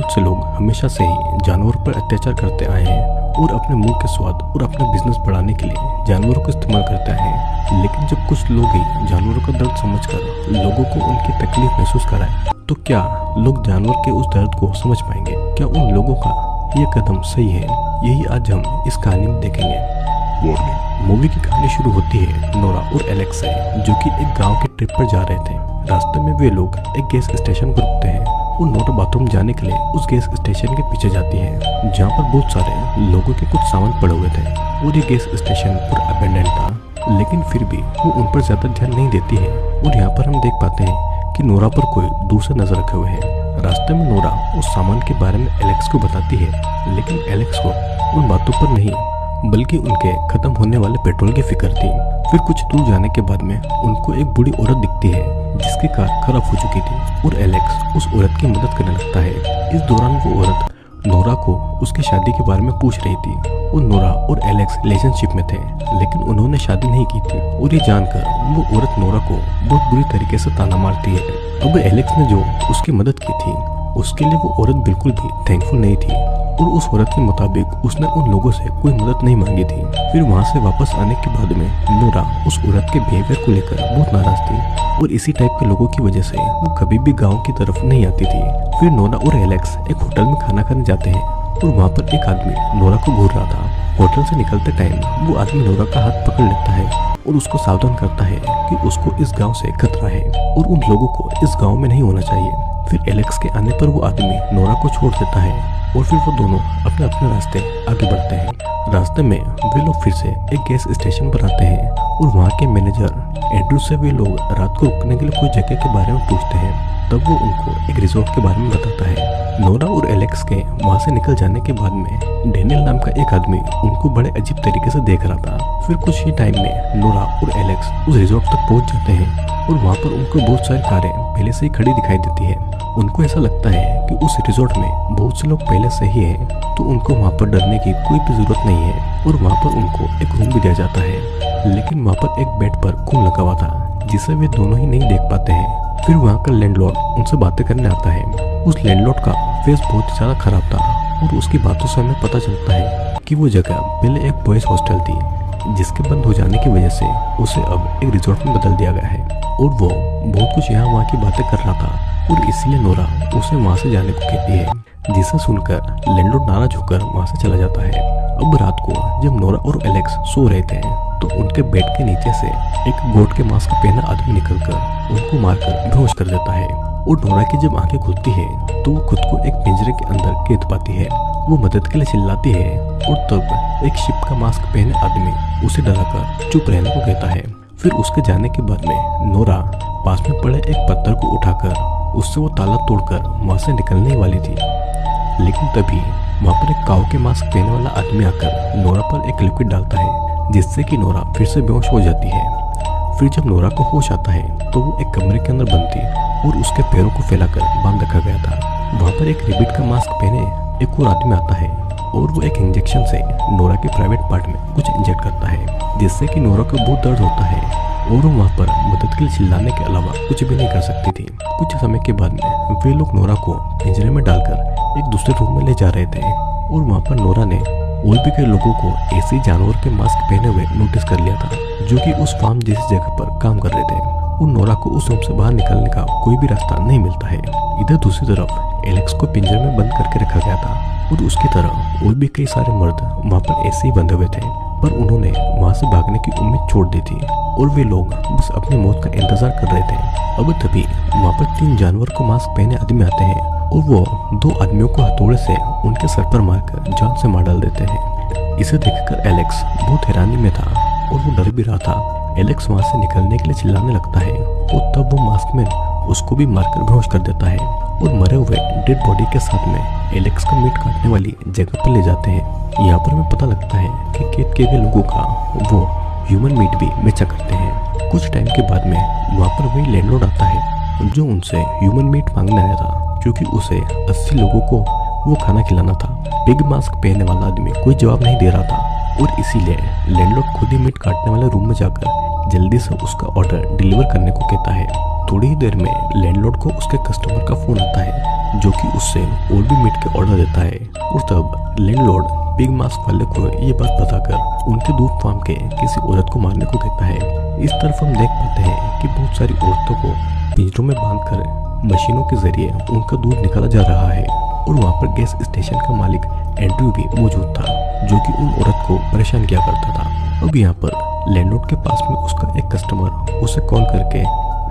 बहुत से लोग हमेशा से ही जानवरों पर अत्याचार करते आए हैं और अपने मुंह के स्वाद और अपना बिजनेस बढ़ाने के लिए जानवरों को इस्तेमाल करते आए हैं। लेकिन जब कुछ लोग ही जानवरों का दर्द समझकर लोगों को उनकी तकलीफ महसूस कराए तो क्या लोग जानवर के उस दर्द को समझ पाएंगे? क्या उन लोगों का ये कदम सही है? यही आज हम इस कहानी में देखेंगे। मूवी की कहानी शुरू होती है नोरा और एलेक्स से, जो कि एक गांव के ट्रिप पर जा रहे थे। रास्ते में वे लोग एक गैस स्टेशन पर रुकते हैं और नोरा बाथरूम जाने के लिए उस गैस स्टेशन के पीछे जाती है, जहां पर बहुत सारे लोगों के कुछ सामान पड़े हुए थे और ये गैस स्टेशन पूरा अबेंडेंट था। लेकिन फिर भी वो उन पर ज्यादा ध्यान नहीं देती है और यहाँ पर हम देख पाते हैं कि नोरा पर कोई दूसरा नजर रखे हुए है। रास्ते में नोरा उस सामान के बारे में एलेक्स को बताती है, लेकिन एलेक्स को उन बातों पर नहीं बल्कि उनके खत्म होने वाले पेट्रोल की फिक्र थी। फिर कुछ दूर जाने के बाद में उनको एक बूढ़ी औरत दिखती है जिसकी कार खराब हो चुकी थी और एलेक्स उस औरत की मदद करने लगता है। इस दौरान वो औरत नोरा को उसकी शादी के बारे में पूछ रही थी और नोरा और एलेक्स रिलेशनशिप में थे, लेकिन उन्होंने शादी नहीं की थी और ये जानकर वो औरत नोरा को बहुत बुरी तरीके से ताना मारती है। अब एलेक्स ने जो उसकी मदद की थी उसके लिए वो औरत बिल्कुल भी थैंकफुल नहीं थी और उस औरत के मुताबिक उसने उन लोगों से कोई मदद नहीं मांगी थी। फिर वहाँ से वापस आने के बाद में नोरा उस औरत के बिहेवियर को लेकर बहुत नाराज थी और इसी टाइप के लोगों की वजह से वो कभी भी गांव की तरफ नहीं आती थी। फिर नोरा और एलेक्स एक होटल में खाना खाने जाते हैं और वहाँ पर एक आदमी नोरा को घूर रहा था। होटल से निकलते टाइम वो आदमी नोरा का हाथ पकड़ लेता है और उसको सावधान करता है कि उसको इस गांव से खतरा है और उन लोगों को इस गांव में नहीं होना चाहिए। फिर एलेक्स के आने पर वो आदमी नोरा को छोड़ देता है और फिर वो दोनों अपने अपने रास्ते आगे बढ़ते हैं। रास्ते में वे लोग फिर से एक गैस स्टेशन पर आते हैं और वहाँ के मैनेजर एंड्रू से वे लोग रात को रुकने के लिए कोई जगह के बारे में पूछते हैं। तब वो उनको एक रिजॉर्ट के बारे में बताता है। नोरा और एलेक्स के वहाँ से निकल जाने के बाद में डेनियल नाम का एक आदमी उनको बड़े अजीब तरीके से देख रहा था। फिर कुछ ही टाइम में नोरा और एलेक्स उस रिजॉर्ट तक पहुँच जाते हैं और वहाँ पर उनको बहुत सारी कारें पहले से ही खड़ी दिखाई देती है। उनको ऐसा लगता है कि उस रिजॉर्ट में बहुत से लोग पहले से ही हैं, तो उनको वहाँ पर डरने की कोई भी जरूरत नहीं है और वहाँ पर उनको एक रूम भी दिया जाता है। लेकिन वहाँ पर एक बेड पर खून लगा हुआ था जिसे वे दोनों ही नहीं देख पाते हैं। फिर वहाँ का लैंडलॉर्ड उनसे बातें करने आता है। उस लैंडलॉर्ड का फेस बहुत ज्यादा खराब था और उसकी बातों से हमें पता चलता है कि वो जगह पहले एक बॉयज हॉस्टल थी जिसके बंद हो जाने की वजह से उसे अब एक रिजॉर्ट में बदल दिया गया है और वो बहुत कुछ यहाँ वहाँ की बातें कर रहा था और इसलिए नोरा उसे वहाँ से जाने को कहती है, जिसे सुनकर लैंडलॉर्ड नाराज होकर वहाँ से चला जाता है। अब रात को जब नोरा और एलेक्स सो रहे थे तो उनके बेड के नीचे से एक गोट के मास्क पहना आदमी निकलकर उनको मारकर बेहोश कर देता है और नोरा की जब आंखें खुलती है तो वो खुद को एक पिंजरे के अंदर कैद पाती है। वो मदद के लिए चिल्लाती है और तब एक शिप का मास्क पहने आदमी उसे डराकर चुप रहने को कहता है। फिर उसके जाने के बाद में नोरा पास में पड़े एक पत्थर को उठाकर उससे वो ताला तोड़कर वहाँ से निकलने वाली थी, लेकिन तभी वहाँ पर एक काऊ के मास्क पहने वाला आदमी आकर नोरा पर एक लिक्विड डालता है जिससे कि नोरा फिर से बेहोश हो जाती है। फिर जब नोरा को होश आता है तो वो एक कमरे के अंदर बंद थी और उसके पैरों को फैलाकर बांध रखा गया था। वहाँ पर एक रिबिट का मास्क पहने एक और आदमी आता है और वो एक इंजेक्शन से नोरा के प्राइवेट पार्ट में कुछ इंजेक्ट करता है जिससे कि नोरा को बहुत दर्द होता है और वो वहाँ पर मदद के लिए चिल्लाने के अलावा कुछ भी नहीं कर सकती थी। कुछ समय के बाद में वे लोग नोरा को पिंजरे में डालकर एक दूसरे रूम में ले जा रहे थे और वहाँ पर नोरा ने और भी कई लोगों को ऐसे ही जानवर के मास्क पहने हुए नोटिस कर लिया था जो कि उस फार्म जैसी जगह पर काम कर रहे थे और नोरा को उस रूम से बाहर निकलने का कोई भी रास्ता नहीं मिलता है। इधर दूसरी तरफ एलेक्स को पिंजरे में बंद करके रखा गया था और उसकी तरह और भी कई सारे मर्द वहाँ पर ऐसे ही बंधे हुए थे, पर उन्होंने वहाँ से भागने की उम्मीद छोड़ दी थी और वे लोग बस अपनी मौत का इंतजार कर रहे थे। अब तभी वहाँ पर 3 जानवर को मास्क पहने आदमी आते हैं और वो 2 आदमियों को हथौड़े से उनके सर पर मारकर जान से मार डाल देते हैं। इसे देखकर एलेक्स बहुत हैरानी में था और वो डर भी रहा था। एलेक्स वहाँ से निकलने के लिए चिल्लाने लगता है और तब वो मास्क मैन उसको भी मारकर बेहोश कर देता है और मरे हुए डेड बॉडी के साथ में एलेक्स का मीट काटने वाली जगह पर ले जाते हैं। यहाँ पर हमें पता लगता है कि कैद किए गए लोगों का वो ह्यूमन मीट भी बेचा करते हैं। कुछ टाइम के बाद में वहाँ पर वही लैंडलॉर्ड आता है जो उनसे ह्यूमन मीट मांगने आया था क्योंकि उसे 80 लोगों को वो खाना खिलाना था। पिग मास्क पहनने वाला आदमी कोई जवाब नहीं दे रहा था और इसीलिए लैंडलॉर्ड खुद ही मीट काटने वाले रूम में जाकर जल्दी से उसका ऑर्डर डिलीवर करने को कहता है। थोड़ी ही देर में लैंडलॉर्ड को उसके कस्टमर का फोन आता है जो कि उससे और भी मीट के ऑर्डर देता है। और तब लैंडलॉर्ड पिग मास्क वाले को ये बात बताकर उनके दूध फार्म के किसी औरत को मारने को कहता है। इस तरफ हम देख पाते हैं कि बहुत सारी औरतों को पिंजरों में बांधकर मशीनों के जरिए उनका दूध निकाला जा रहा है। और वहाँ पर गैस स्टेशन का मालिक एंड्रयू भी मौजूद था, जो कि उन औरत को परेशान किया करता था। अब यहाँ पर लैंडलॉर्ड के पास में उसका एक कस्टमर उसे कॉल करके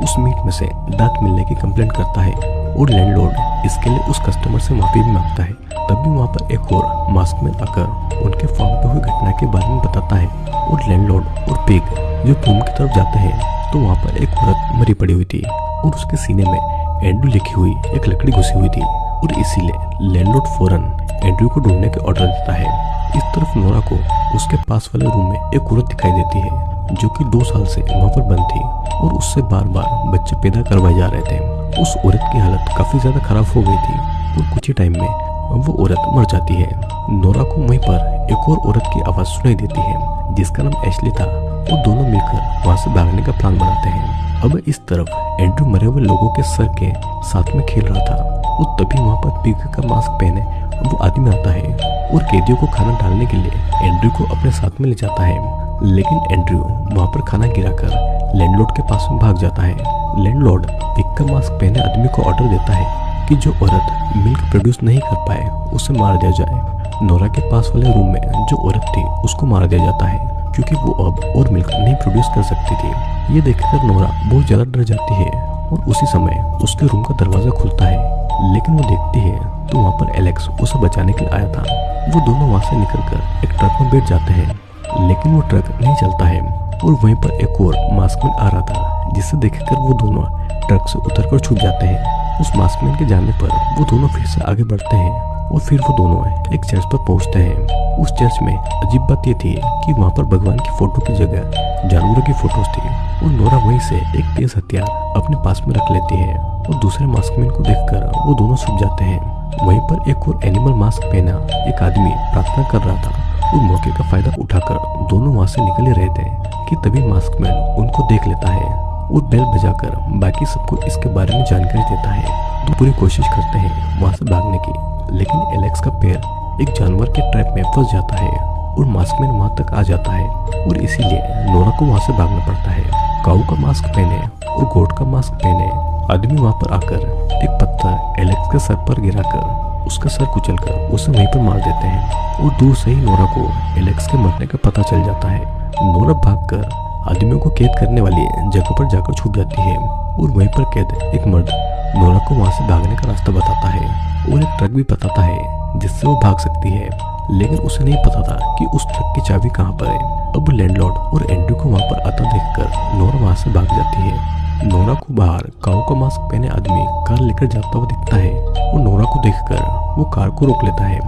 उस मीट में से दांत मिलने की कंप्लेंट करता है और लैंडलॉर्ड इसके लिए उस कस्टमर से माफी भी मांगता है। तभी वहाँ पर एक और मास्कमैन आकर उनके फार्म पे हुई घटना के बारे में बताता है। और लैंडलॉर्ड और पिग जो रूम की तरफ जाते हैं तो वहाँ पर एक औरत मरी पड़ी हुई थी और उसके सीने में एंड्रयू लिखी हुई एक लकड़ी घुसी हुई थी। और इसीलिए लैंडलॉर्ड फौरन एंड्रयू को ढूंढने के ऑर्डर देता है। इस तरफ नोरा को उसके पास वाले रूम में एक औरत दिखाई देती है जो कि 2 साल से वहाँ पर बंद थी और उससे बार बार बच्चे पैदा करवाए जा रहे थे। उस औरत की हालत काफी ज्यादा खराब हो गई थी और कुछ ही टाइम में वो औरत मर जाती है। नोरा को वहीं पर एक और औरत की आवाज सुनाई देती है जिसका नाम एशली था। वो दोनों मिलकर वहाँ से भागने का प्लान बनाते हैं। अब इस तरफ एंड्रयू मरे हुए लोगों के सर के साथ में खेल रहा था और तभी वहाँ पर पिग का मास्क पहने वो आदमी आता है और कैदियों को खाना डालने के लिए एंड्रयू को अपने साथ में ले जाता है। लेकिन एंड्रयू वहाँ पर खाना गिराकर लैंडलॉर्ड के पास में भाग जाता है। लैंडलॉर्ड पिग का मास्क पहने आदमी को ऑर्डर देता है कि जो औरत मिल्क प्रोड्यूस नहीं कर पाए उसे मार दिया जाए। नोरा के पास वाले रूम में जो औरत थी उसको मार दिया जाता है क्योंकि वो अब और मिल्क नहीं प्रोड्यूस कर सकती थी। ये देखकर नोरा बहुत ज्यादा डर जाती है और उसी समय उसके रूम का दरवाजा खुलता है। लेकिन वो देखती है तो वहाँ पर एलेक्स उसे बचाने के लिए आया था। वो दोनों वहाँ से निकलकर एक ट्रक में बैठ जाते हैं लेकिन वो ट्रक नहीं चलता है और वहीं पर एक और मास्कमैन आ रहा था जिसे देखकर वो दोनों ट्रक से उतरकर छूट जाते हैं। उस मास्कमैन के जाने पर वो दोनों फिर से आगे बढ़ते हैं और फिर वो दोनों एक चर्च पर पहुंचते हैं। उस चर्च में अजीब बात ये थी कि वहाँ पर भगवान की फोटो की जगह जानवरों की फोटोज थी और नोरा वहीं से एक तेज हथियार अपने पास में रख लेती है और दूसरे मास्कमैन को देखकर वो दोनों छुप जाते हैं। वहीं पर एक और एनिमल मास्क पहना एक आदमी प्रार्थना कर रहा था और मौके का फायदा उठाकर दोनों वहाँ से निकल रहे थे कि तभी मास्कमैन उनको देख लेता है और बेल बजाकर बाकी सबको इसके बारे में जानकारी देता है। तो पूरी कोशिश करते हैं वहाँ से भागने की, लेकिन एलेक्स का पैर एक जानवर के ट्रैप में फंस जाता है और मास्कमैन वहाँ तक आ जाता है और इसीलिए नोरा को वहाँ से भागना पड़ता है। काऊ का मास्क पहने और गोट का मास्क पहने आदमी वहाँ पर आकर एक पत्थर एलेक्स के सर पर गिराकर उसका सर कुचलकर उसे वहीं पर मार देते हैं और दूर से ही नोरा को एलेक्स के मरने का पता चल जाता है। नोरा भागकर आदमियों को कैद करने वाली जगह पर जाकर छुप जाती है और वहीं पर कैद एक मर्द नोरा को वहाँ से भागने का रास्ता बताता है और एक ट्रक भी बताता है जिससे वो भाग सकती है। लेकिन उसे नहीं पता था कि उस ट्रक की चाबी कहाँ पर है। अब लैंडलॉर्ड और एंड्रयू को वहाँ पर आता देखकर नोरा वहाँ से भाग जाती है। नोरा को बाहर काऊ का मास्क पहने आदमी कार लेकर जाता हुआ दिखता है और नोरा को देखकर वो कार को रोक लेता है,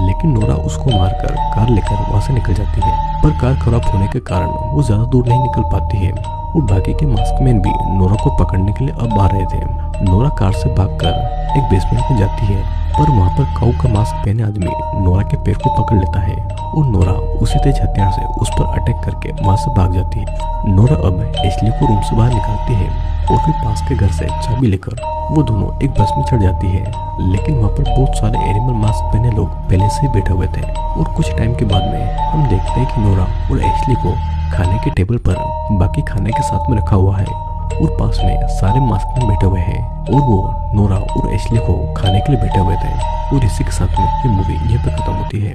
लेकिन नोरा उसको मारकर कार लेकर वहाँ से निकल जाती है। पर कार खराब होने के कारण वो ज्यादा दूर नहीं निकल पाती है और बाकी के मास्कमैन भी नोरा को पकड़ने के लिए अब आ रहे थे। नोरा कार से भागकर एक बेसमेंट में जाती है पर वहाँ पर काऊ का मास्क पहने आदमी नोरा के पैर को पकड़ लेता है और नोरा उसी तेज हथियार से उस पर अटैक करके वहाँ से भाग जाती है। नोरा अब एशली को रूम से बाहर निकालती है और फिर पास के घर से चाबी लेकर वो दोनों एक बस में चढ़ जाती है। लेकिन वहाँ पर बहुत सारे एनिमल मास्क पहने लोग पहले से ही बैठे हुए थे और कुछ टाइम के बाद में हम देखते हैं कि नोरा और एशली को खाने के टेबल पर बाकी खाने के साथ में रखा हुआ है और पास में सारे मास्क में बैठे हुए हैं और वो नोरा और एशली को खाने के लिए बैठे हुए थे। और इसी के साथ में ये मूवी यहीं पे खत्म होती है।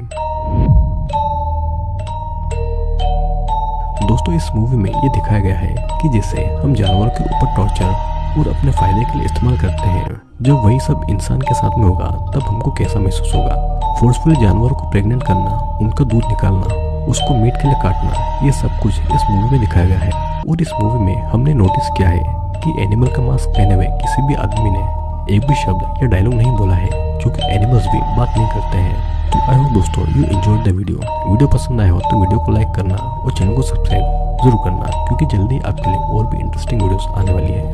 दोस्तों इस मूवी में ये दिखाया गया है कि जैसे हम जानवरों के ऊपर टॉर्चर और अपने फायदे के लिए इस्तेमाल करते हैं, जब वही सब इंसान के साथ में होगा तब हमको कैसा महसूस होगा। फोर्सफुली जानवरों को प्रेग्नेंट करना, उनका दूध निकालना, उसको मीट के लिए काटना, ये सब कुछ इस मूवी में दिखाया गया है। और इस मूवी में हमने नोटिस किया है कि एनिमल का मास्क पहने हुए किसी भी आदमी ने एक भी शब्द या डायलॉग नहीं बोला है, क्योंकि एनिमल्स भी बात नहीं करते हैं। तो आई होप दोस्तों यू एंजॉयड द वीडियो पसंद आया हो तो वीडियो को लाइक करना और चैनल को सब्सक्राइब जरूर करना, क्योंकि जल्दी आपके लिए और भी इंटरेस्टिंग वीडियोस आने वाली है।